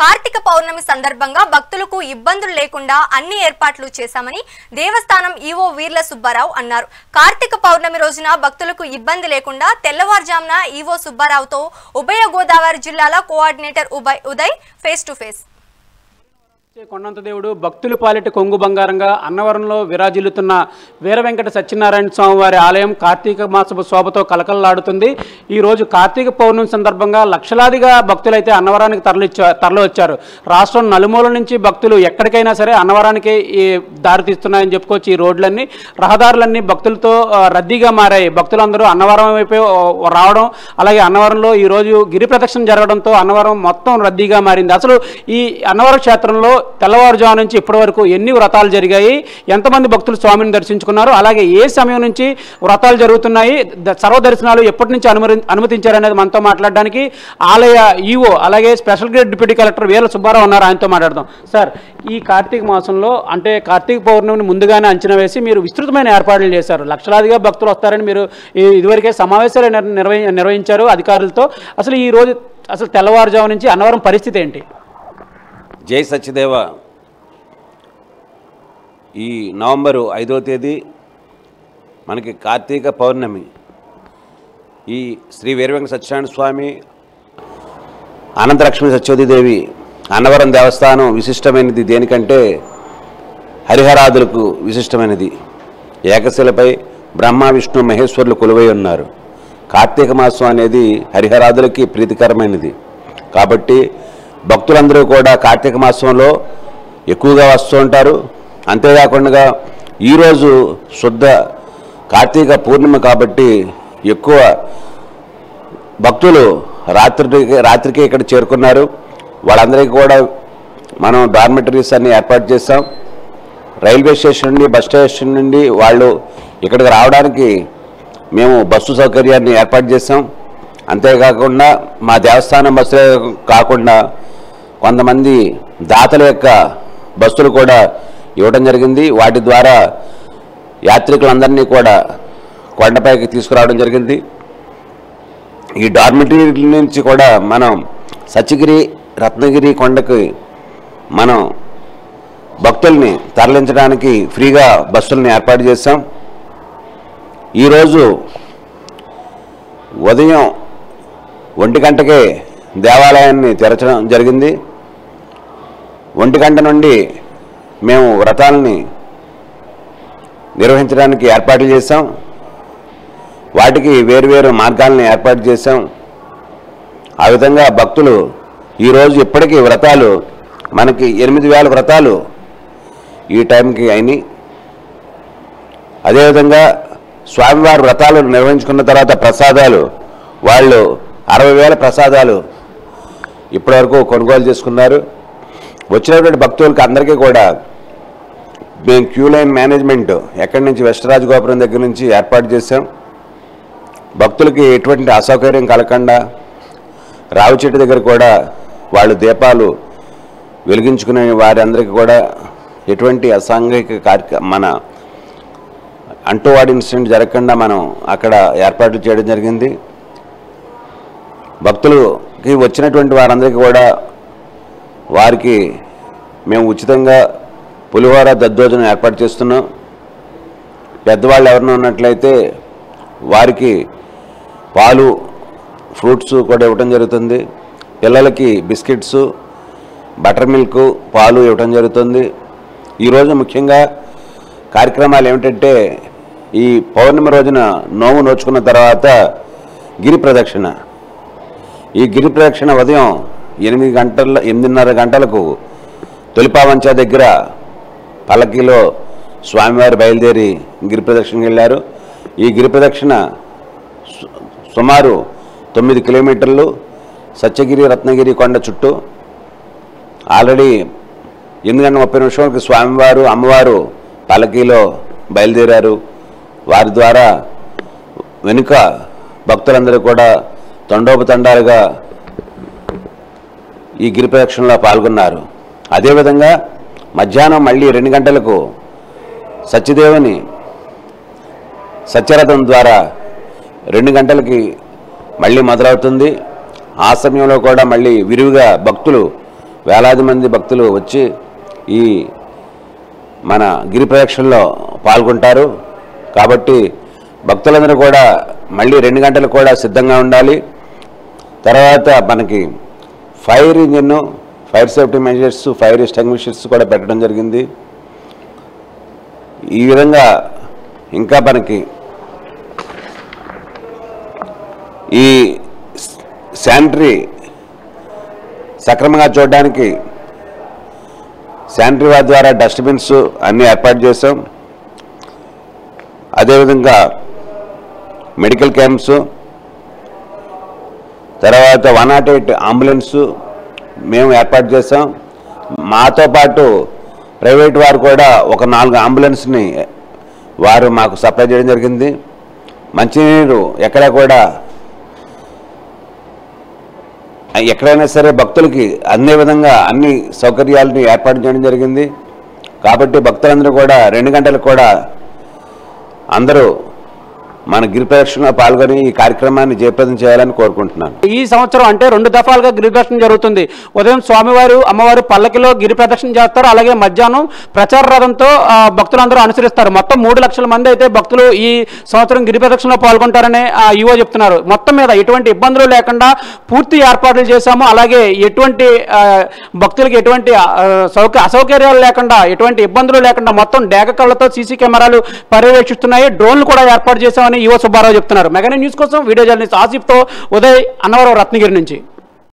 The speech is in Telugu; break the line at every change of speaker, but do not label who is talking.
కార్తీక పౌర్ణమి సందర్భంగా భక్తులకు ఇబ్బందులు లేకుండా అన్ని ఏర్పాట్లు చేశామని దేవస్థానం ఈవో వీర్ల సుబ్బారావు అన్నారు. కార్తీక పౌర్ణమి రోజున భక్తులకు ఇబ్బంది లేకుండా తెల్లవారుజామున ఈవో సుబ్బారావుతో ఉభయ గోదావరి జిల్లాల coordinator Uday face to face.
కొండంత దేవుడు భక్తుల పాలిట కొంగు బంగారంగా అన్నవరంలో విరాజిల్లుతున్న వీర వెంకట సత్యనారాయణ స్వామి వారి ఆలయం కార్తీక మాసపు శోభతో కలకలలాడుతుంది. ఈరోజు కార్తీక పౌర్ణమి సందర్భంగా లక్షలాదిగా భక్తులైతే అన్నవరానికి తరలివచ్చారు. రాష్ట్రం నలుమూల నుంచి భక్తులు ఎక్కడికైనా సరే అన్నవరానికి దారితీస్తున్నాయని చెప్పుకోవచ్చు. ఈ రోడ్లన్నీ రహదారులన్నీ భక్తులతో రద్దీగా మారాయి. భక్తులందరూ అన్నవరం వైపు రావడం, అలాగే అన్నవరంలో ఈరోజు గిరి ప్రదక్షిణ జరగడంతో అన్నవరం మొత్తం రద్దీగా మారింది. అసలు ఈ అన్నవరం క్షేత్రంలో తెల్లవారుజాము నుంచి ఇప్పటి వరకు ఎన్ని వ్రతాలు జరిగాయి, ఎంతమంది భక్తులు స్వామిని దర్శించుకున్నారు, అలాగే ఏ సమయం నుంచి వ్రతాలు జరుగుతున్నాయి, సర్వదర్శనాలు ఎప్పటి నుంచి అనుమతించారనేది మనతో మాట్లాడడానికి ఆలయ ఈవో అలాగే special grade deputy collector Veerla Subbarao ఉన్నారు. ఆయనతో మాట్లాడదాం. సార్, ఈ కార్తీక మాసంలో అంటే కార్తీక పౌర్ణమిని ముందుగానే అంచనా వేసి మీరు విస్తృతమైన ఏర్పాట్లు చేశారు. లక్షలాదిగా భక్తులు వస్తారని మీరు ఇదివరకే సమావేశాలు నిర్వహించారు అధికారులతో. అసలు ఈ రోజు అసలు తెల్లవారుజాము నుంచి అన్నవరం పరిస్థితి ఏంటి?
జై సత్యదేవ. ఈ నవంబరు 5వ తేదీ మనకి కార్తీక పౌర్ణమి. ఈ శ్రీ వీరవెంకట సత్యనారాయణ స్వామి, అనంతలక్ష్మి సత్యవతీదేవి అన్నవరం దేవస్థానం విశిష్టమైనది దేనికంటే హరిహరాదులకు విశిష్టమైనది. ఏకశిలపై బ్రహ్మ విష్ణు మహేశ్వరులు కొలువై ఉన్నారు. కార్తీక మాసం అనేది హరిహరాదులకి ప్రీతికరమైనది కాబట్టి భక్తులందరూ కూడా కార్తీక మాసంలో ఎక్కువగా వస్తూ ఉంటారు. అంతేకాకుండా ఈరోజు శుద్ధ కార్తీక పూర్ణిమ కాబట్టి ఎక్కువ భక్తులు రాత్రికి ఇక్కడ చేరుకున్నారు. వాళ్ళందరికీ కూడా మనం డార్మెటరీస్ అన్ని ఏర్పాటు చేస్తాం. రైల్వే స్టేషన్ నుండి, బస్ స్టేషన్ నుండి వాళ్ళు ఇక్కడికి రావడానికి మేము బస్సు సౌకర్యాన్ని ఏర్పాటు చేస్తాం. అంతేకాకుండా మా దేవస్థానం బస్సులే కాకుండా కొంతమంది దాతల యొక్క బస్సులు కూడా ఇవ్వడం జరిగింది. వాటి ద్వారా యాత్రికులందరినీ కూడా కొండపైకి తీసుకురావడం జరిగింది. ఈ డార్మిటరీ నుంచి కూడా మనం సత్యగిరి, రత్నగిరి కొండకి మనం భక్తుల్ని తరలించడానికి ఫ్రీగా బస్సులను ఏర్పాటు చేస్తాం. ఈరోజు ఉదయం 1 గంటకే దేవాలయాన్ని తెరచడం జరిగింది. 1 గంట నుండి మేము వ్రతాలని నిర్వహించడానికి ఏర్పాట్లు చేశాం. వాటికి వేరువేరు మార్గాలను ఏర్పాటు చేశాం. ఆ విధంగా భక్తులు ఈరోజు ఇప్పటికీ వ్రతాలు మనకి 8,000 వ్రతాలు ఈ టైంకి అయినాయి. అదేవిధంగా స్వామివారి వ్రతాలు నిర్వహించుకున్న తర్వాత ప్రసాదాలు వాళ్ళు 60,000 ప్రసాదాలు ఇప్పటివరకు కొనుగోలు చేసుకున్నారు. వచ్చినటువంటి భక్తులకి అందరికీ కూడా మేము క్యూ లైన్ మేనేజ్మెంట్ ఎక్కడి నుంచి వెస్టరాజు గోపురం దగ్గర నుంచి ఏర్పాటు చేశాం. భక్తులకి ఎటువంటి అసౌకర్యం కలగకుండా రావి చెట్టు దగ్గర కూడా వాళ్ళు దీపాలు వెలిగించుకునే వారందరికీ కూడా ఎటువంటి అసాంఘిక మన అంటువాడి ఇన్సిడెంట్ జరగకుండా మనం అక్కడ ఏర్పాట్లు చేయడం జరిగింది. భక్తులకి వచ్చినటువంటి వారందరికీ కూడా వారికి మేము ఉచితంగా పులిహోర దద్దోజనం ఏర్పాటు చేస్తున్నాం. పెద్దవాళ్ళు ఎవరైనా ఉన్నట్లయితే వారికి పాలు, ఫ్రూట్స్ కూడా ఇవ్వటం జరుగుతుంది. పిల్లలకి బిస్కెట్స్, బటర్ మిల్క్, పాలు ఇవ్వటం జరుగుతుంది. ఈరోజు ముఖ్యంగా కార్యక్రమాలు ఏమిటంటే ఈ పౌర్ణమి రోజున నోము నోచుకున్న తర్వాత గిరి ప్రదక్షిణ. ఈ గిరి ప్రదక్షిణ ఉదయం 8:30 గంటలకు తొలిపావంచ దగ్గర పల్లకీలో స్వామివారు బయలుదేరి గిరి ప్రదక్షిణకి వెళ్ళారు. ఈ గిరి ప్రదక్షిణ సుమారు 9 కిలోమీటర్లు సత్యగిరి, రత్నగిరి కొండ చుట్టూ. ఆల్రెడీ 8:30 స్వామివారు, అమ్మవారు పల్లకీలో బయలుదేరారు. వారి ద్వారా వెనుక భక్తులందరూ కూడా తండోపతండాలుగా ఈ గిరి ప్రదక్షిణలో పాల్గొన్నారు. అదేవిధంగా మధ్యాహ్నం మళ్ళీ 2 గంటలకు సత్యదేవుని సత్యరథం ద్వారా 2 గంటలకి మళ్ళీ మొదలవుతుంది. ఆ సమయంలో కూడా మళ్ళీ విరివిగా భక్తులు వేలాది మంది భక్తులు వచ్చి ఈ మన గిరి ప్రదక్షిణలో పాల్గొంటారు. కాబట్టి భక్తులందరూ కూడా మళ్ళీ 2 గంటలు కూడా సిద్ధంగా ఉండాలి. తర్వాత మనకి fire engine, fire safety measures, fire extinguishers కూడా పెట్టడం జరిగింది. ఈ విధంగా ఇంకా మనకి ఈ శానిటరీ సక్రమంగా చూడడానికి శానిటరీ వారి ద్వారా డస్ట్బిన్స్ అన్నీ ఏర్పాటు చేసాం. అదేవిధంగా మెడికల్ క్యాంప్స్, తర్వాత 108 అంబులెన్స్ మేము ఏర్పాటు చేసాం. మాతో పాటు ప్రైవేట్ వారు కూడా ఒక 4 అంబులెన్స్ని వారు మాకు సప్లై చేయడం జరిగింది. మంచినీరు ఎక్కడైనా సరే భక్తులకి అందే విధంగా అన్ని సౌకర్యాలని ఏర్పాటు చేయడం జరిగింది. కాబట్టి భక్తులందరూ కూడా 2 గంటలకు కూడా అందరూ మన గిరి ప్రదక్షిణలో పాల్గొని ఈ కార్యక్రమాన్ని జయప్రదం చేయాలని కోరుకుంటున్నాను.
ఈ సంవత్సరం అంటే 2 దఫాలుగా గిరి ప్రదక్షిణ జరుగుతుంది. ఉదయం స్వామివారు అమ్మవారు పల్లకిలో గిరి ప్రదక్షిణ చేస్తారు. అలాగే మధ్యాహ్నం ప్రచార రథంతో భక్తులందరూ అనుసరిస్తారు. మొత్తం 3 లక్షల మంది అయితే భక్తులు ఈ సంవత్సరం గిరి ప్రదక్షిణలో పాల్గొంటారని ఈవో చెప్తున్నారు. మొత్తం మీద ఎటువంటి ఇబ్బందులు లేకుండా పూర్తి ఏర్పాట్లు చేశాము. అలాగే ఎటువంటి భక్తులకి ఎటువంటి అసౌకర్యాలు లేకుండా, ఎటువంటి ఇబ్బందులు లేకుండా మొత్తం డేగ కళ్ళతో సీసీ కెమెరాలు పర్యవేక్షిస్తున్నాయి. డ్రోన్లు కూడా ఏర్పాటు చేశామని ఈవో సుబ్బారావు చెప్తున్నారు. మెగా న్యూస్ కోసం వీడియో జర్నలిస్ట్ ఆసిఫ్తో ఉదయ్, అన్నవరం, రత్నగిరి నుంచి.